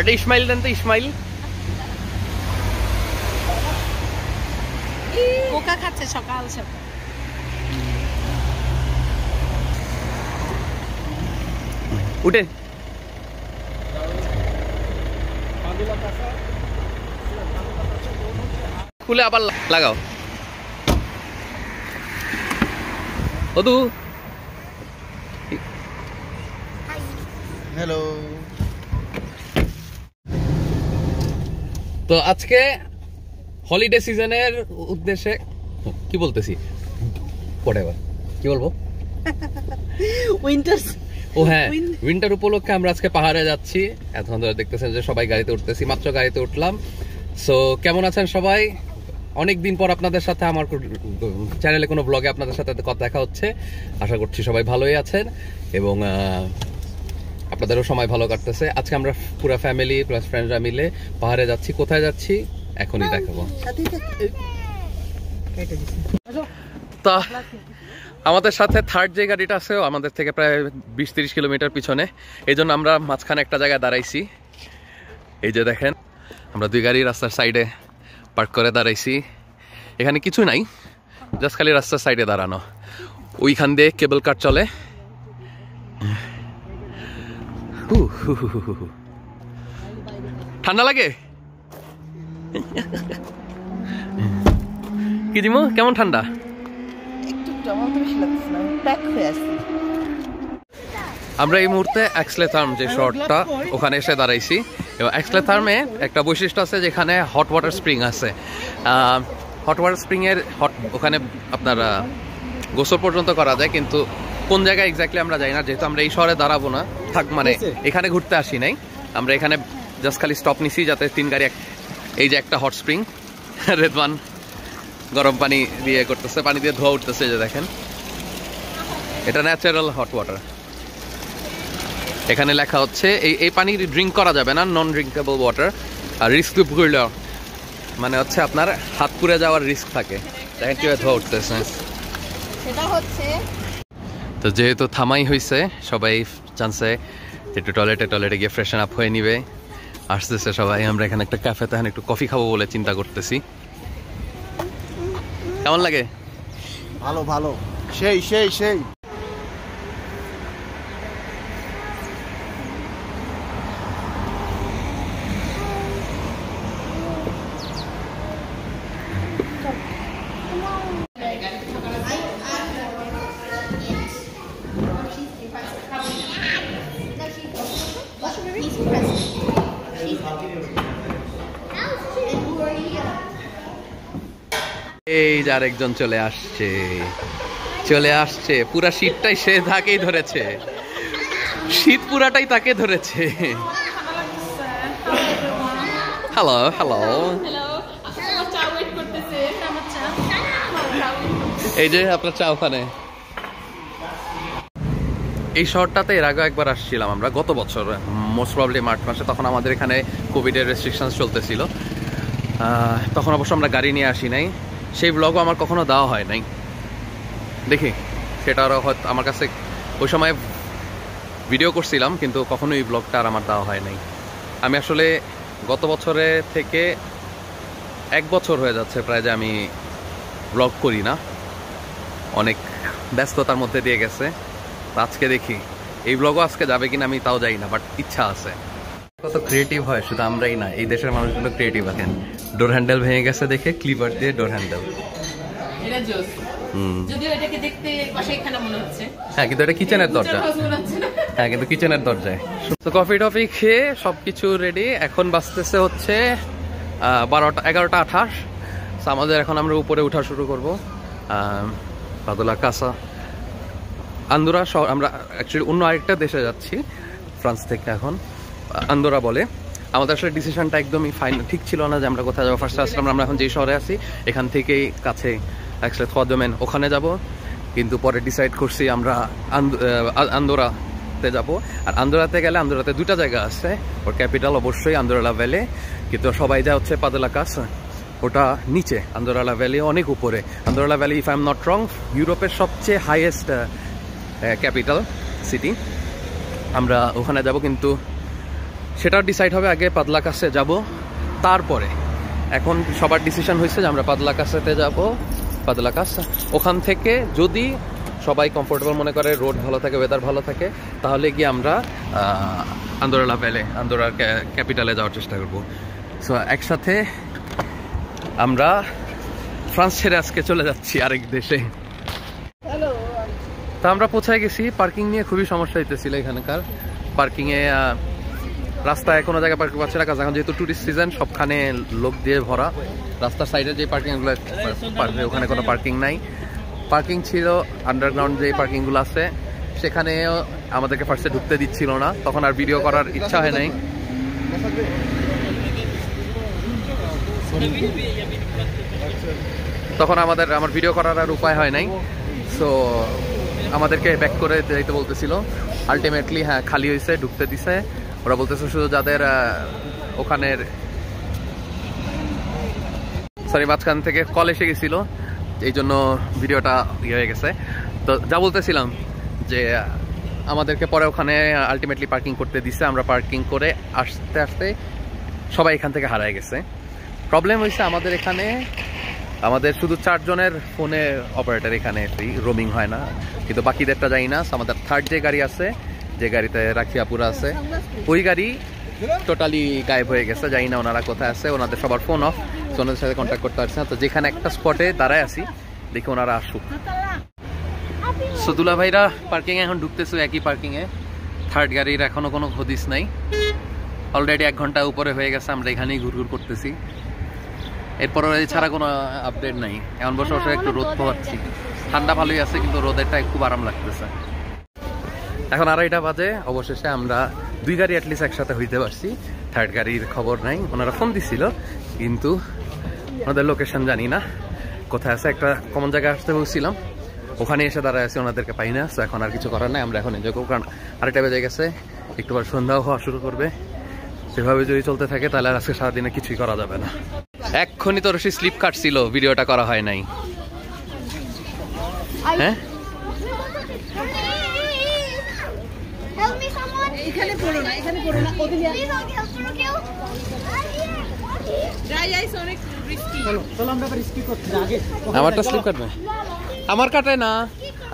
একটা ইসমাইল দেন তো, ইসমাইল। পোকা খাচ্ছে সকাল সকাল। উঠে খুলে আবার লাগাও। ওদু হ্যালো। তো আজকে হলিডে সিজনের উদ্দেশ্যে কি বলতেছি, কি বলবো, উইন্টার। ও হ্যাঁ, উইন্টার উপলক্ষে আমরা আজকে পাহাড়ে যাচ্ছি। এখন ধরে দেখতেছেন যে সবাই গাড়িতে উঠতেছি, মাত্র গাড়িতে উঠলাম। সো কেমন আছেন সবাই? অনেকদিন পর আপনাদের সাথে আমার চ্যানেলে কোনো ব্লগে আপনাদের সাথে কথা দেখা হচ্ছে। আশা করছি সবাই ভালোই আছেন এবং আপনাদেরও সময় ভালো কাটতেছে। আজকে আমরা পুরো ফ্যামিলি প্লাস ফ্রেন্ডরা মিলে পাহাড়ে যাচ্ছি। কোথায় যাচ্ছি এখনই দেখাবো। তা আমাদের সাথে থার্ড যে গাড়িটা আছে আমাদের থেকে প্রায় 20-30 কিলোমিটার পিছনে, এই জন্য আমরা মাঝখানে একটা জায়গায় দাঁড়াইছি। এই যে দেখেন, আমরা দুই গাড়ি রাস্তার সাইডে পার্ক করে দাঁড়াইছি। এখানে কিছু নাই, জাস্ট খালি রাস্তার সাইডে দাঁড়ানো। ওইখান দিয়ে কেবল কার চলে। ঠান্ডা লাগে কি দিমো? কেমন ঠান্ডা? আমরা এই মুহূর্তে এক্সলেথার্ম যে শহরটা, ওখানে এসে দাঁড়াইছি। এবং এক্সলেথার্মে একটা বৈশিষ্ট্য আছে, যেখানে হট ওয়াটার স্প্রিং আছে। হট ওয়াটার স্প্রিং এর ওখানে আপনার গোসল পর্যন্ত করা যায়, কিন্তু কোন জায়গায় এক্স্যাক্টলি আমরা যাই না, যেহেতু আমরা এই শহরে দাঁড়াবো না। মানে এখানে ঘুরতে আসি নাই আমরা, এখানে জাস্ট খালি স্টপ নিছি যাতে 3 গাড়ি। এই যে একটা হট স্প্রিং, রেদওয়ান গরম পানি দিয়ে করতেছে, পানি দিয়ে ধোয়া উঠতেছে। যে দেখেন, এটা ন্যাচারাল হট ওয়াটার। এখানে লেখা হচ্ছে এই পানি ড্রিঙ্ক করা যাবে না, নন ড্রিঙ্কেবল ওয়াটার। আর রিস্ক পুরলে মানে হচ্ছে আপনার হাত পুড়ে যাওয়ার রিস্ক থাকে। দেখেন কিভাবে ধোয়া উঠতেছে। তো যেহেতু থামাই হয়েছে, সবাই চান্সে একটু টয়লেটে গিয়ে ফ্রেশন আপ হয়ে নিবে। আসতেছে সবাই। আমরা এখানে একটা ক্যাফেতে একটু কফি খাবো বলে চিন্তা করতেছি। কেমন লাগে? ভালো ভালো, সেই সেই সেই। এই যে আরেকজন চলে আসছে। পুরা শীতটাই সে তাকেই ধরেছে, শীত পুরাটাই তাকে ধরেছে। হ্যালো হ্যালো, এই যে আপনার চা ওখানে। এই শহরটাতে এর আগে একবার আসছিলাম আমরা, গত বছর মোস্ট প্রবলি মার্চ মাসে। তখন আমাদের এখানে কোভিডের রেস্ট্রিকশন চলতেছিল। তখন অবশ্য আমরা গাড়ি নিয়ে আসি নাই, সেই ব্লগও আমার কখনো দেওয়া হয় নাই। দেখি সেটা আরও হয়তো আমার কাছে ওই সময় ভিডিও করছিলাম, কিন্তু কখনো এই ব্লগটা আর আমার দেওয়া হয় নাই। আমি আসলে গত বছরে থেকে 1 বছর হয়ে যাচ্ছে প্রায় যে আমি ব্লগ করি না, অনেক ব্যস্ততার মধ্যে দিয়ে গেছে। আজকে দেখি এই ব্লগও আজকে যাবে কিনা আমি তাও যাই না, বাট ইচ্ছা আছে। কত ক্রিয়েটিভ হয়, শুধু আমরাই না, এই দেশের মানুষগুলো ক্রিয়েটিভ আছেন। ডোর হ্যান্ডেল ভেঙে গেছে দেখে ক্লিপার দিয়ে ডোর হ্যান্ডেল। হ্যাঁ, কিন্তু এটা কিচেনের দরজা। হ্যাঁ, কিন্তু কিচেনের দরজায়। তো কফি টফি খেয়ে সবকিছু রেডি। এখন বাজতেছে হচ্ছে 11:28। আমাদের এখন আমরা উপরে উঠা শুরু করবো। পাদলা কাসা আন্দোরা শহর। আমরা অ্যাকচুয়ালি অন্য আরেকটা দেশে যাচ্ছি, ফ্রান্স থেকে। এখন আন্দোরা বলে। আমাদের আসলে ডিসিশনটা একদমই ফাইনাল ঠিক ছিল না যে আমরা কোথায় যাবো। ফার্স্টে আসলাম আমরা এখন যেই শহরে আছি এখান থেকেই কাছে অ্যাকচুয়ালি থোয়াদোমেন, ওখানে যাব। কিন্তু পরে ডিসাইড করছি আমরা আন্দোরাতে যাব। আর আন্দোরাতে গেলে আন্দোরাতে 2টা জায়গা আছে। ওর ক্যাপিটাল অবশ্যই আন্দোরা ভ্যালি, কিন্তু সবাই যায় হচ্ছে পাদলা কাসা, ওটা নিচে। আন্দোরা ভ্যালি অনেক উপরে। Andorra valley, if I am not wrong, ইউরোপের সবচেয়ে হাইয়েস্ট ক্যাপিটাল সিটি। আমরা ওখানে যাব, কিন্তু সেটা ডিসাইড হবে। আগে পাদলাকাসে যাব, তারপরে এখন সবার ডিসিশন হয়েছে যে আমরা পাদলাকাসেতে যাব। পাদলাকাস ওখান থেকে যদি সবাই কমফোর্টেবল মনে করে, রোড ভালো থাকে, ওয়েদার ভালো থাকে, তাহলে গিয়ে আমরা আন্দোরা লা ভ্যালে, আন্দোরার ক্যাপিটালে যাওয়ার চেষ্টা করব। সো একসাথে আমরা ফ্রান্স ছেড়ে আজকে চলে যাচ্ছি আরেক দেশে। তা আমরা পৌঁছায় গেছি। পার্কিং নিয়ে খুবই সমস্যা হইতেছিল এখানকার। পার্কিংয়ে রাস্তায় কোনো জায়গায় পার্কিং পাচ্ছে না, কারণ এখন যেহেতু টুরিস্ট সিজন, সবখানে লোক দিয়ে ভরা। রাস্তার সাইডে যে পার্কিংগুলো, ওখানে কোনো পার্কিং নাই। পার্কিং ছিল আন্ডারগ্রাউন্ড যে পার্কিংগুলো আছে, সেখানেও আমাদেরকে ফার্স্টে ঢুকতে দিচ্ছিল না। তখন আর ভিডিও করার ইচ্ছা হয় নাই। তখন আমার ভিডিও করার আর উপায় হয় নাই। সো আমাদেরকে ব্যাক করে দিতে বলতেছিল। আলটিমেটলি হ্যাঁ, খালি হয়েছে, ঢুকতে দিছে। ওরা বলতেছে শুধু যাদের ওখানের মাঝখান থেকে কল এসে গেছিল, এই জন্য ভিডিওটা ইয়ে হয়ে গেছে। তো যা বলতেছিলাম যে আমাদেরকে পরে ওখানে আলটিমেটলি পার্কিং করতে দিছে। আমরা পার্কিং করে আসতে আসতে সবাই এখান থেকে হারায় গেছে। প্রবলেম হয়েছে আমাদের এখানে, আমাদের শুধু 4 জনের ফোনে অপারেটর এখানে ফ্রি, রোমিং হয় না, কিন্তু বাকিদেরটা যাই না। আমাদের থার্ড যে গাড়ি আছে, যে গাড়িতে রাখিয়াপুরা আছে, ওই গাড়ি টোটালি গায়েব হয়ে গেছে। জানি না ওনারা কোথায় আছে, ওনাদের সবার ফোন অফ, ওনাদের সাথে কন্ট্যাক্ট করতে পারছি না। তো যেখানে একটা স্পটে দাঁড়ায় আছি, দেখি ওনারা আসুক। সতুলা ভাইরা পার্কিংয়ে এখন ঢুকতেছে, একই পার্কিংয়ে। থার্ড গাড়ির এখনো কোনো হদিস নাই। অলরেডি 1 ঘন্টা উপরে হয়ে গেছে, আমরা এখানেই ঘুরঘুর করতেছি। এরপর ছাড়া কোনো আপডেট নাই। এখন বসে বসে একটু রোদ পোহাচ্ছি। ঠান্ডা ভালোই আছে, কিন্তু রোদেরটা খুব আরাম লাগতেছে। এখন 2:30 বাজে। অবশেষে আমরা 2 গাড়ি অ্যাটলিস্ট একসাথে হইতে পারছি। থার্ড গাড়ির খবর নাই। ওনারা ফোন দিছিল, কিন্তু ওনাদের লোকেশন জানি না কোথায় আছে। একটা কমন জায়গায় আসতে বলছিলাম, ওখানে এসে দাঁড়ায় আছে, ওনাদেরকে পাই না। এখন আর কিছু করার নাই, আমরা এখন এনজয় করবো। কারণ 2:30 বেজে গেছে, একটু পর সন্ধ্যাও হওয়া শুরু করবে। সেভাবে যদি চলতে থাকে তাহলে আর আজকে সারাদিনে কিছুই করা যাবে না। এক্ষুনি তো রশি স্লিপ কাটছিল, ভিডিওটা করা হয় নাই। হ্যাঁ, আমারটা স্লিপ কাটবে, আমার কাটে না,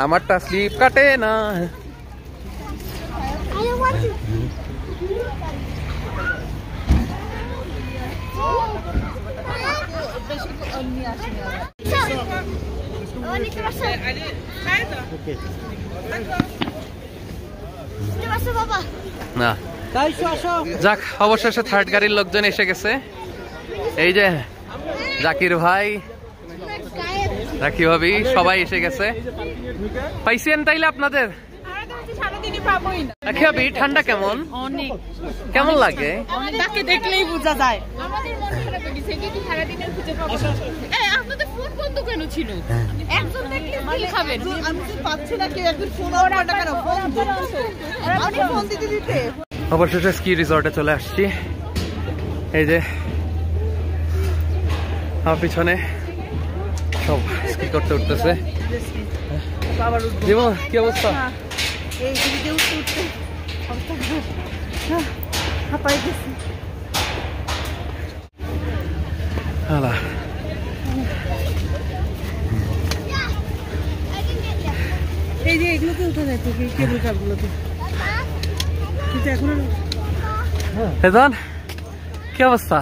আমারটা স্লিপ কাটে না। না যাক, অবশেষে থার্ড গাড়ির লোকজন এসে গেছে। এই যে জাকির ভাই, রাখি ভাবি, সবাই এসে গেছে। পাইছেন তাইলে আপনাদের? রাখি ভাবি, ঠান্ডা কেমন? অনেক। কেমন লাগে? তাকে দেখলেই বোঝা যায়। অবশেষে স্কি রিসর্টে চলে আসছি। এই যে আমার পিছনে সব স্কি করতে উঠতেছে। জীবন কি অবস্থা? এই যে এগুলোতে উঠে যায় তো, কেবল কার গুলোতে, কিন্তু এখন হেদান কি অবস্থা?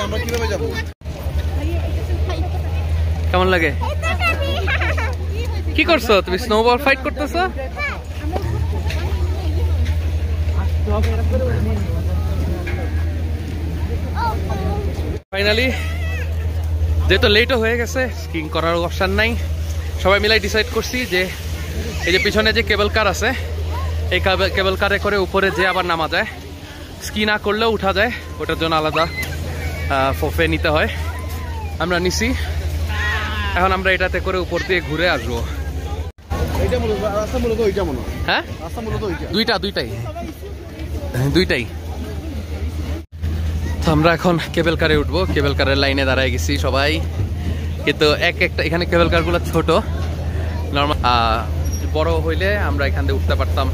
আমরা কিভাবে যাবো? কেমন লাগে? কি করছো তুমি? স্নোবল ফাইট করতেছো? ফাইনালি যেহেতু লেটও হয়ে গেছে, স্কিং করার অপশন নাই। সবাই মিলাই ডিসাইড করছি যে এই যে পিছনে যে কেবল কার আছে, এই কেবল কারে করে উপরে যে আবার নামা যায়। স্কি না করলেও উঠা যায়, ওটার জন্য আলাদা ফোফে নিতে হয়। আমরা নিছি, এখন আমরা এটাতে করে উপর দিয়ে ঘুরে আসবো। হ্যাঁ, দুইটাই। তো আমরা এখন কেবল কারে উঠবো। কেবল কারের লাইনে দাঁড়ায় গেছি সবাই, কিন্তু একটা এখানে কেবল কারগুলো ছোট। নর্মাল বড় হইলে আমরা এখান থেকে উঠতে পারতাম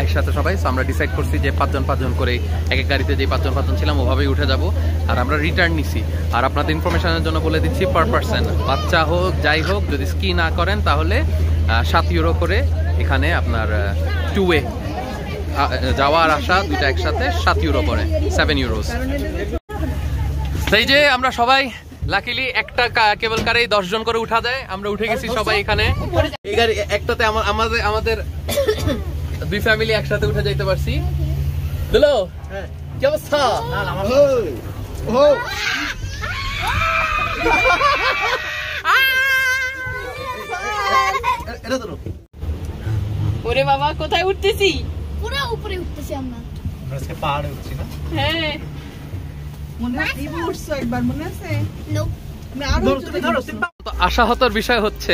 একসাথে সবাই। সো আমরা ডিসাইড করছি যে 5 জন করে এক এক গাড়িতে যে 5 জন ছিলাম ওভাবেই উঠে যাব। আর আমরা রিটার্ন নিছি। আর আপনাদের ইনফরমেশনের জন্য বলে দিচ্ছি, পার পার্সন বাচ্চা হোক যাই হোক যদি স্কি না করেন তাহলে 7 ইউরো করে এখানে আপনার 2 ওয়ে যাওয়া আর আসা দুইটা একসাথে 7 ইউরো করে, 7 ইউরোস। সেই যে আমরা সবাই লাকিলি একটা কেবল কারেই 10 জন করে উঠা যায়। আমরা উঠে গেছি সবাই এখানে। এই গাড়ি একটাতে আমাদের 2 ফ্যামিলি একসাথে উঠে যাইতে পারছি। হ্যালো, কি অবস্থা? ওরে বাবা, কোথায় উঠতেছি? পুরো উপরে উঠতেছি আমরা। আজকে পাহাড়ে উঠছি না? হ্যাঁ, মনে আছে উঠছো একবার, মনে আছে? Nope. আশাহতর বিষয় হচ্ছে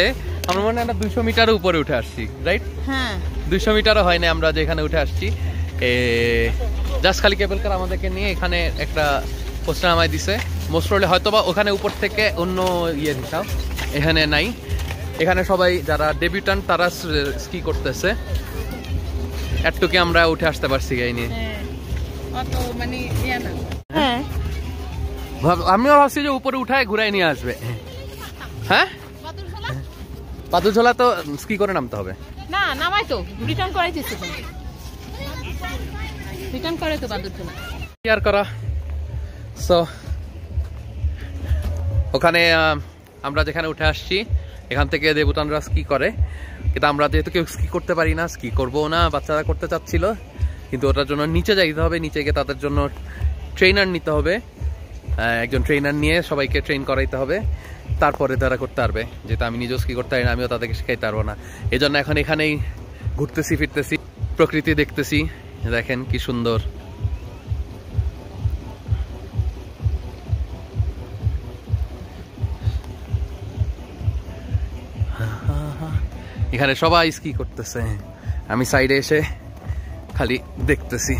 আমরা মনে হয় 200 মিটারের উপরে উঠে আসছি, রাইট? হ্যাঁ, 200 মিটারও হয় না আমরা যেখানে উঠে আসছি। জাস্ট খালি কেবল কার আমাদেরকে নিয়ে এখানে একটা পোস্টার নামায় দিছে। মোস্ট প্রবলি হয়তোবা ওখানে উপর থেকে অন্য ইয়ে হিসাব এখানে নাই। এখানে সবাই যারা ডেবিউট্যান্ট তারা স্কি করতেছে। একটু কি আমরা উঠে আসতে পারছি গাই নিয়ে। অত মানে ইয়া না। হ্যাঁ, আমিও ভাবছি যে উপরে উঠায় ঘুরাই নিয়ে আসবে। হ্যাঁ, পাথরঝোলা তো স্কি করে নামতে হবে না, নামাই তো রিটার্ন করাইতেছি তো। রিটার্ন করে তো বাদুরঝোলা আর করা। সো ওখানে আমরা যেখানে উঠে আসছি এখান থেকে দেবুতানরা স্কি করে, কিন্তু আমরা যেহেতু কেউ স্কি করতে পারি না, স্কি করবো না। বাচ্চারা করতে চাচ্ছিল, কিন্তু ওটার জন্য নিচে যাইতে হবে। নিচে গিয়ে তাদের জন্য ট্রেনার নিতে হবে। একজন ট্রেনার নিয়ে সবাইকে ট্রেন করাইতে হবে, তারপরে তারা করতে পারবে। যেটা আমি নিজেও স্কি করতে পারি না, আমিও তাদেরকে শেখাইতে পারবো না। এই জন্য এখন এখানেই ঘুরতেছি ফিরতেছি, প্রকৃতি দেখতেছি। দেখেন কি সুন্দর। এখানে সবাই স্কি করতেছে, আমি সাইডে এসে খালি দেখতেছি।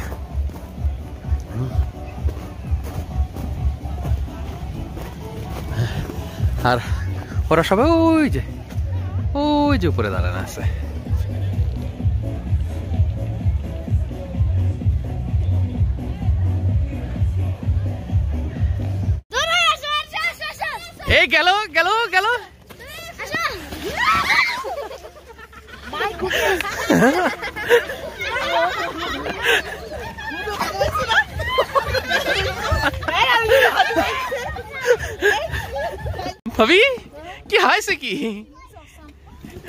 আর ওরা সবাই ওই যে উপরে দাঁড়ানো আছে। এই গেল গেল গেল। ভাবি কি হয়েছে কি?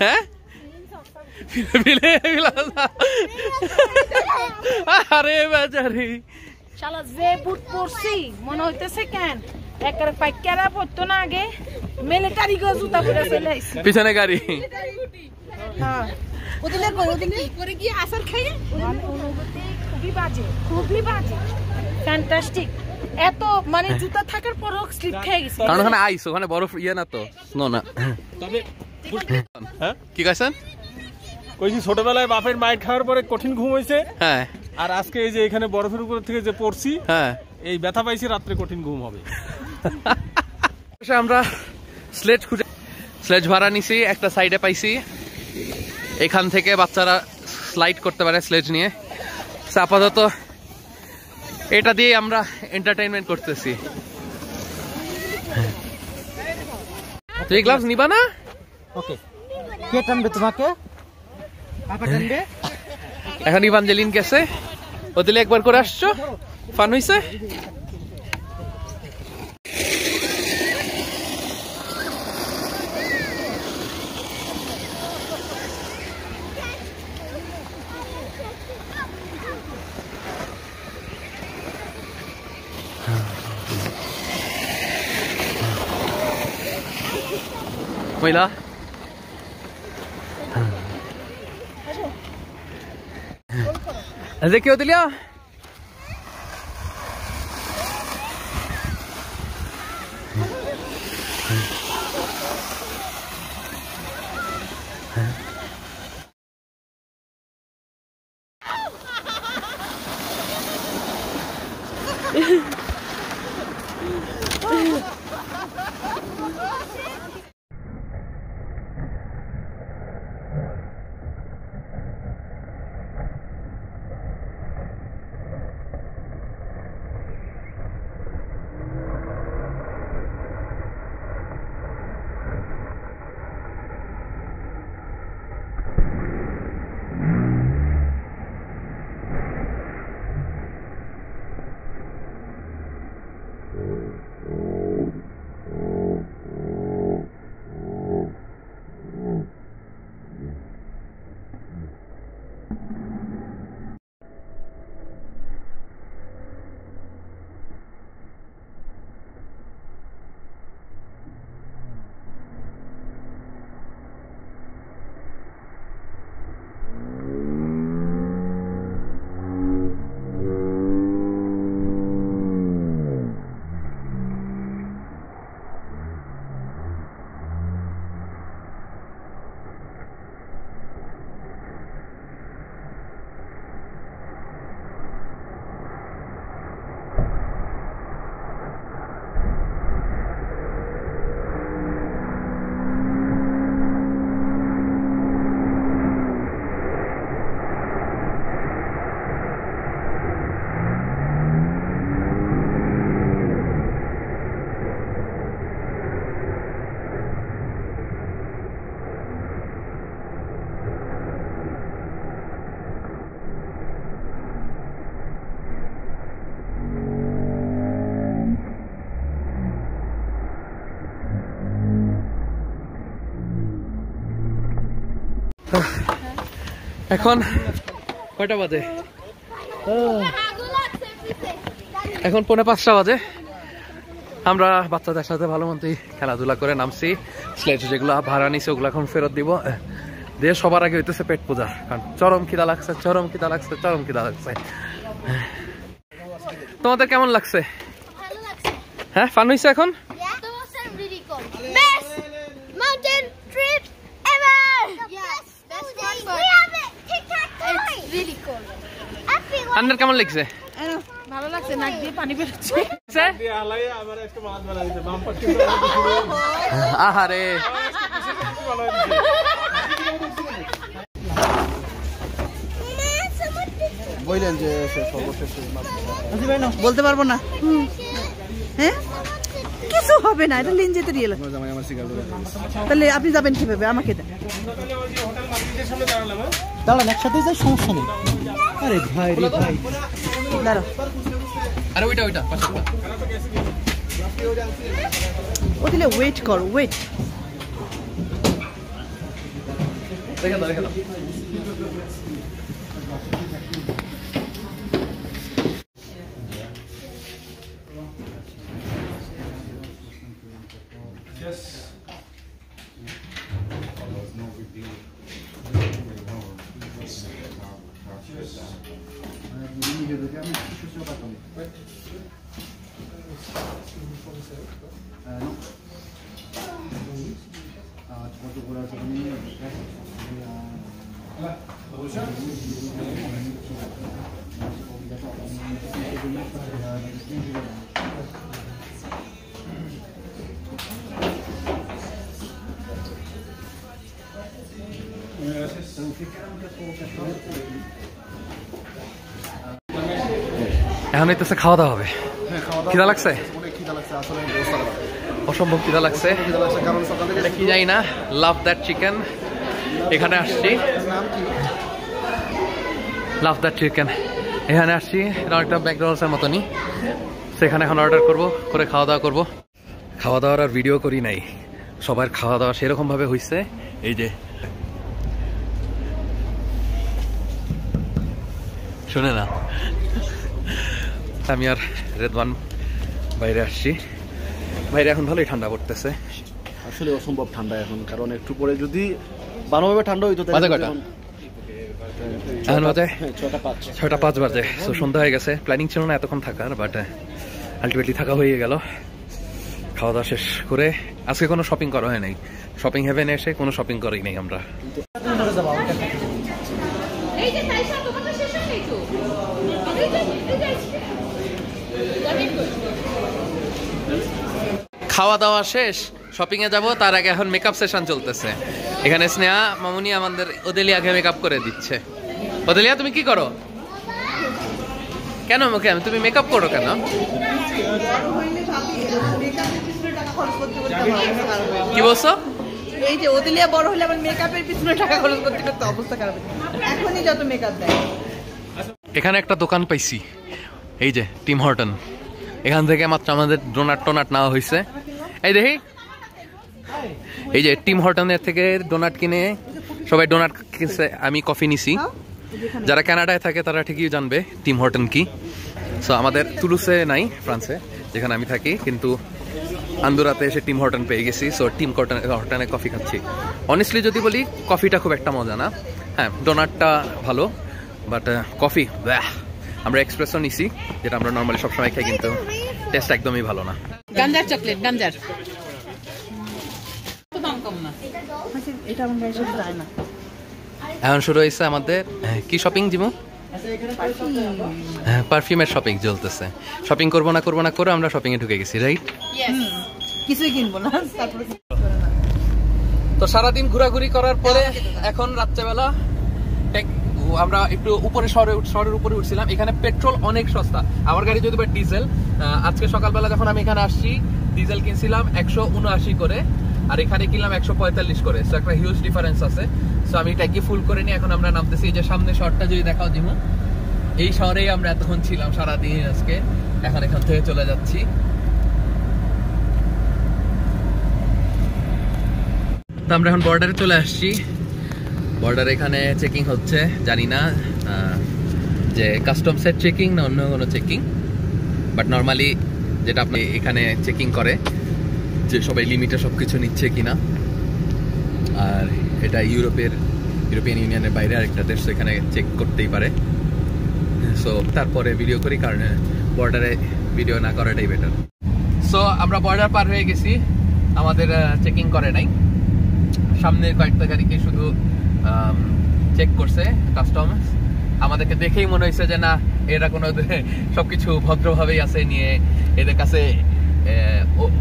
হ্যাঁ, আরে বাজারে শালা যে বুট পরছি মনে হইতেছে কেন একেবারে পাইকারা পড়তো না। আগে মিলিটারি গো জুতা পরে চলে আইছি, পিছনে গাড়ি। হ্যাঁ, ওদিকে করে গিয়ে আসার খাইয়ে খুবই বাজে ফ্যান্টাস্টিক। এত মানে জুতা থাকার পরও স্লিপ খেয়ে গেছে, কারণ ওখানে আইস, ওখানে বরফ ইয়ে না তো, স্নো না। তবে হ্যাঁ, কি কইছেন? কইছি ছোটবেলায় বাপের মাইর খাওয়ার পরে কঠিন ঘুম হয়েছে, হ্যাঁ, আর আজকে এই যে এখানে বরফের উপর থেকে যে পড়ছি, হ্যাঁ, এই ব্যথা পাইছি, রাত্রে কঠিন ঘুম হবে। আমরা স্লেজ ভাড়া নিছি, একটা সাইডে পাইছি। এখান থেকে বাচ্চারা স্লাইড করতে পারে স্লেজ নিয়ে। আপাতত এটা দিয়ে আমরা এন্টারটেইনমেন্ট করতেছি। তুই গ্লাভস নিবা না? ওকে। কে টানবে তোমাকে? পাপা টানবে? এখন ইভাঞ্জেলিন গেছে, ওদিকে একবার করে আসছো, ফান হইছে। মহিলা देखियो दिलिया এখন কয়টা বাজে? এখন 4:45 বাজে। আমরা বাচ্চাদের সাথে ভালো মতোই খেলাধুলা করে নামছি। স্লেজ যেগুলো ভাড়া নিছে ওগুলো এখন ফেরত দিব। দিয়ে সবার আগে হইতেছে পেট পূজা, কারণ চরম খিদা লাগছে, চরম খিদা লাগছে, চরম খিদা লাগছে। তোমাদের কেমন লাগছে? হ্যাঁ, ফান হয়েছে এখন? আন্নার কেমন লাগছে? ভালো লাগছে, নাক দিয়ে পানি বেরোচ্ছে। আহারে বললেন যে বলতে পারবো না। হ্যাঁ, কিছু হবে না, এটা লিন যেতে দিয়ে। তাহলে আপনি যাবেন কিভাবে? আমাকে দেন। দাঁড়ান, একসাথে যাই, সমস্যা নেই। আরে ভাই রে ভাই, দাঁড়াও। আরে ওইটা ওইটা পাশেরটা। ও দিলে ওয়েট করো, ওয়েট। দেখে দাও, দেখে দাও। এখন হইতেছে খাওয়া দাওয়া হবে। খিদা লাগছে? অসম্ভব খিদা লাগছে। এটা কি জানি না, লাভ দ্যাট চিকেন। এখানে আসছি, লাভ দ্যাট চিকেন এখানে আসছি। এটা একটা ম্যাকডোনাল্ডসের মতনই। সেখানে এখন অর্ডার করব, করে খাওয়া দাওয়া করবো। খাওয়া দাওয়ার আর ভিডিও করি নাই, সবার খাওয়া দাওয়া সেরকম ভাবে হয়েছে। এই যে শুনে না, আমি আর রেদওয়ান বাইরে আসছি। বাইরে এখন ভালোই ঠান্ডা পড়তেছে। আসলে অসম্ভব ঠান্ডা এখন, কারণ একটু পরে যদি ভালোভাবে ঠান্ডা হইতো। বাজে কয়টা? এখন বাজে 6:05 বাজে। তো সন্ধ্যা হয়ে গেছে। প্ল্যানিং ছিল না এতক্ষণ থাকার, বাট আলটিমেটলি থাকা হয়ে গেল। খাওয়া দাওয়া শেষ করে আজকে কোনো শপিং করা হয় নাই। শপিং হেভেনে এসে কোনো শপিং করেই নাই আমরা। খাওয়া দাওয়া শেষ, শপিং এ যাবো। তার আগে এখন মেকআপ সেশন চলতেছে। এখানে স্নেহা মামুনি আমাদের ওদেলিয়াকে মেকআপ করে দিচ্ছে। ওদেলিয়া, তুমি কি করো? কেন মুখে তুমি মেকআপ করো কেন? কি বলছো? এই যে ওদেলিয়া বড় হলে আবার মেকআপের পিছনে টাকা খরচ করতে করতে অবস্থা খারাপ। এখনই যত মেকআপ দেয়। এখানে একটা দোকান পাইছি, এই যে টিম হর্টন। এখান থেকে মাত্র আমাদের ডোনাট টোনাট নেওয়া হয়েছে। এই দেখি, এই যে টিম হর্টনের থেকে ডোনাট কিনে সবাই ডোনাট কিনছে। আমি কফি নিছি। যারা কানাডায় থাকে তারা ঠিকই জানবে টিম হর্টন কি। সো আমাদের তুলুসে নাই, ফ্রান্সে যেখানে আমি থাকি, কিন্তু আন্দোরাতে এসে টিম হর্টন পেয়ে গেছি। সো টিম হর্টনে কফি খাচ্ছি। অনেস্টলি যদি বলি, কফিটা খুব একটা মজা না। হ্যাঁ, ডোনাটটা ভালো, বাট কফি ব্যাহ। আমরা এক্সপ্রেসও নিছি, যেটা আমরা নর্মালি সবসময় খাই, কিন্তু টেস্ট একদমই ভালো না। গাঞ্জার চকলেট, গাঞ্জার দাম কম না। এটা আমার গায়ে সাথে যায় না। এখন শুরু হয়েছে আমাদের কি শপিং জিমু? হ্যাঁ, পারফিউমের শপিং চলতেছে। শপিং করবো না করে আমরা শপিং এ ঢুকে গেছি, রাইট? কিছুই কিনবো না। তারপরে তো সারাদিন ঘোরাঘুরি করার পরে এখন রাত্রেবেলা আমরা একটু উপরে শহরের উপরে উঠছিলাম। এখানে পেট্রোল অনেক সস্তা। আমার গাড়ি যদি বা ডিজেল, আজকে সকালবেলা যখন আমি এখানে আসছি ডিজেল কিনছিলাম 179 করে, আর এখানে কিনলাম 145 করে। সো একটা হিউজ ডিফারেন্স আছে। সো আমি ট্যাঙ্কি ফুল করে নিয়ে এখন আমরা নামতেছি। এই যে সামনে শহরটা যদি দেখাও দিমু, এই শহরেই আমরা এতক্ষণ ছিলাম সারাদিন আজকে। এখন এখান থেকে চলে যাচ্ছি। তো আমরা এখন বর্ডারে চলে আসছি। বর্ডার এখানে চেকিং হচ্ছে, জানি না যে কাস্টমসের চেকিং না অন্য কোনো চেকিং, বাট নর্মালি যেটা আপনি এখানে চেকিং করে যে সবাই লিমিটে সব কিছু নিচ্ছে কিনা। আর এটা ইউরোপিয়ান ইউনিয়নের বাইরে আরেকটা দেশ, এখানে চেক করতেই পারে। সো তারপরে ভিডিও করি, কারণ বর্ডারে ভিডিও না করাটাই বেটার। সো আমরা বর্ডার পার হয়ে গেছি, আমাদের চেকিং করে নাই, সামনের কয়েকটা গাড়িকে শুধু চেক করছে কাস্টমস। আমাদেরকে দেখেই মনে হয়েছে যে না, এরা কোনো সবকিছু ভদ্রভাবেই আছে, নিয়ে এদের কাছে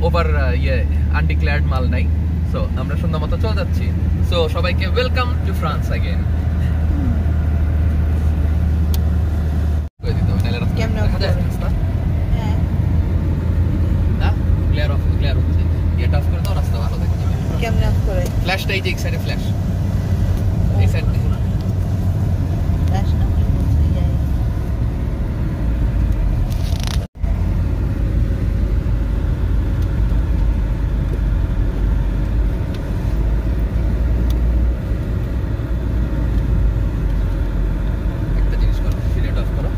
ওভার আনডিক্লেয়ার্ড মাল নাই। সো আমরা সুন্দর মতো চলে যাচ্ছি। সো সবাইকে ওয়েলকাম টু ফ্রান্স অ্যাগেন। ফ্ল্যাশটা এই যে সাইডে ফ্ল্যাশ, এই সাইডে একটা জিনিস করো, সিলেট অফ করো।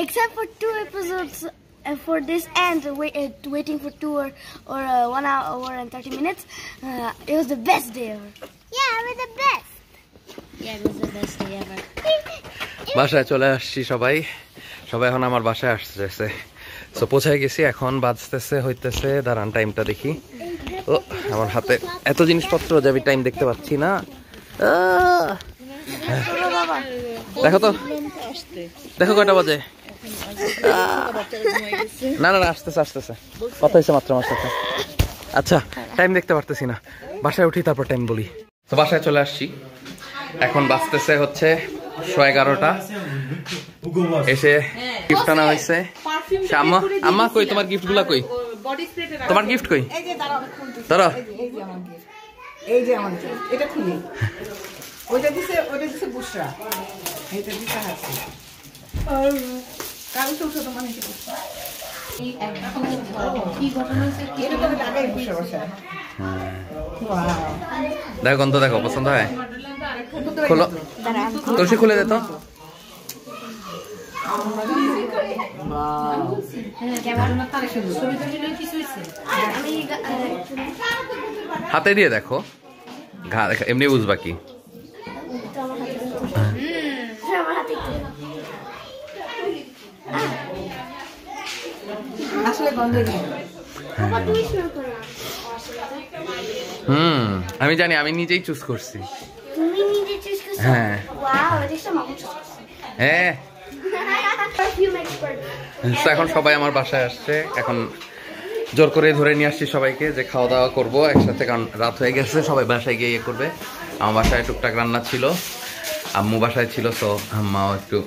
Except for 2 episodes for this and waiting for 2 or 1 hour and 30 minutes, it was the best day ever. Yeah, it was the best. Yeah, it was the best day ever. বাসায় চলে আসছি, সবাই এখন আমার বাসায় আসতেছে। So পৌঁছায় গেছি, এখন বাজতেছে হইতেছে, দাঁড়ান টাইমটা দেখি। ও আমার হাতে এত জিনিসপত্র যে আমি টাইম দেখতে পাচ্ছি না। দেখো তো, দেখো কয়টা বাজে। না না আসতেছে কথা হয়েছে মাত্র আমার সাথে। আচ্ছা টাইম দেখতে পারতেছি না, বাসায় উঠি তারপর টাইম বলি। তো বাসায় চলে আসছি, এখন বাজতেছে হচ্ছে 11:30। এসে গিফট আনা হয়েছে। আম্মা আম্মা কই তোমার গিফট গুলা কই? তোমার গিফট কই? ধরো, এই যে আমার এটা খুলি, ওইটা দিছে বুশরা, এইটা দিছে হাসি। আর কাল তো উঠো তোমার নিচে বুশরা। কি ঘটনা হচ্ছে? এটা তো লাগাই বুশরা বসে। ওয়াও, দেখো গন্ধ দেখো, পছন্দ হয়? খোলো, তুলসী খুলে দে তো। হাতে দিয়ে দেখো, ঘা দেখো, এমনি বুঝবা কি। আমি জানি, আমি নিজেই চুজ করছি। তুমি নিজে চুজ করছো? হ্যাঁ। ওয়াও, এটা মামু চুজ করছে। হ্যাঁ। Perfume expert. এখন সবাই আমার বাসায় আসছে, এখন জোর করে ধরে নিয়ে আসছি সবাইকে যে খাওয়া দাওয়া করবো একসাথে, কারণ রাত হয়ে গেছে, সবাই বাসায় গিয়ে ইয়ে করবে। আমার বাসায় টুকটাক রান্না ছিল, আম্মু বাসায় ছিল, সো আম্মাও একটু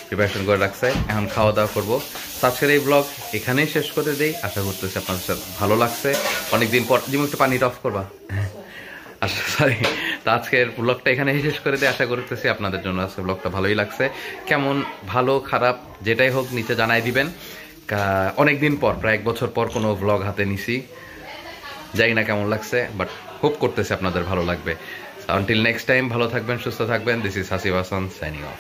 প্রিপারেশন করে রাখছে। এখন খাওয়া দাওয়া করবো। আজকের এই ব্লগ এখানেই শেষ করে দেই, আশা করতেছি আপনাদের সাথে ভালো লাগছে। অনেকদিন পর যেমন একটু পানিটা অফ করবা, আচ্ছা সরি। তো আজকের ব্লগটা এখানে শেষ করে দিয়ে আশা করতেছি আপনাদের জন্য আজকে ব্লগটা ভালোই লাগছে। কেমন ভালো খারাপ যেটাই হোক নিচে জানাই দিবেন। অনেকদিন পর, প্রায় 1 বছর পর কোনো ব্লগ হাতে নিছি, জানি না কেমন লাগছে, বাট হোপ করতেছি আপনাদের ভালো লাগবে। আনটিল নেক্সট টাইম, ভালো থাকবেন, সুস্থ থাকবেন। This is Hasib Hasan signing off.